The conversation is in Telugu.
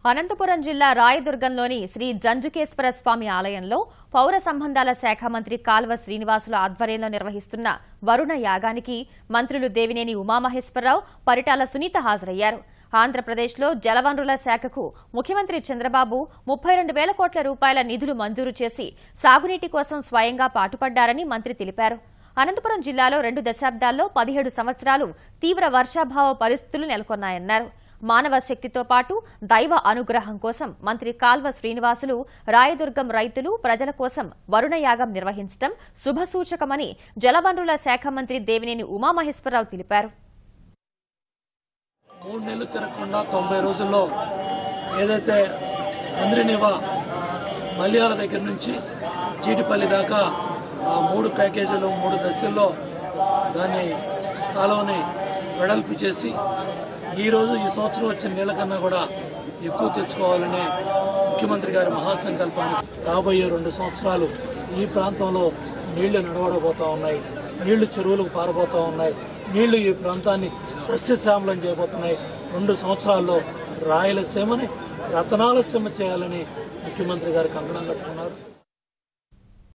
అనంతపురం జిల్లా రాయదుర్గంలోని శ్రీ జంజుకేశ్వర స్వామి ఆలయంలో పౌర సంబంధాల శాఖ మంత్రి కాల్వ శ్రీనివాసుల ఆధ్వర్యంలో నిర్వహిస్తున్న వరుణ యాగానికి మంత్రులు దేవినేని ఉమామహేశ్వరరావు, పరిటాల సునీత హాజరయ్యారు. ఆంధ్రప్రదేశ్లో జలవనరుల శాఖకు ముఖ్యమంత్రి చంద్రబాబు 32,000 కోట్ల రూపాయల నిధులు మంజూరు చేసి సాగునీటి కోసం స్వయంగా పాటుపడ్డారని మంత్రి తెలిపారు. అనంతపురం జిల్లాలో 2 దశాబ్దాల్లో 17 సంవత్సరాలు తీవ్ర వర్షాభావ పరిస్థితులు నెలకొన్నాయన్నారు. మానవ శక్తితో పాటు దైవ అనుగ్రహం కోసం మంత్రి కాల్వ శ్రీనివాసులు రాయదుర్గం రైతులు, ప్రజల కోసం వరుణయాగం నిర్వహించడం శుభసూచకమని జలవనరుల శాఖ మంత్రి దేవినేని ఉమామహేశ్వరరావు తెలిపారు. 3 నెలలు తిరగకుండా 90 రోజుల్లో ఏదైతే అంద్రినివా మల్యాల దగ్గర నుంచి జీడిపల్లి దాకా 3 ప్యాకేజీలు 3 దశల్లో దాన్ని కాలువని వెడల్పు చేసి ఈ సంవత్సరం వచ్చిన నీళ్ల కన్నా కూడా ఎక్కువ తెచ్చుకోవాలనే ముఖ్యమంత్రి గారి మహాసంకల్పాన్ని రాబోయే 2 సంవత్సరాలు ఈ ప్రాంతంలో నీళ్లు నడవడబోతా ఉన్నాయి, నీళ్లు చెరువులకు పారబోతా ఉన్నాయి, నీళ్లు ఈ ప్రాంతాన్ని సస్యశ్యామలం చేయబోతున్నాయి. 2 సంవత్సరాల్లో రాయలసీమని రతనాల సీమ చేయాలని ముఖ్యమంత్రి గారు కంకణం కట్టుకున్నారు.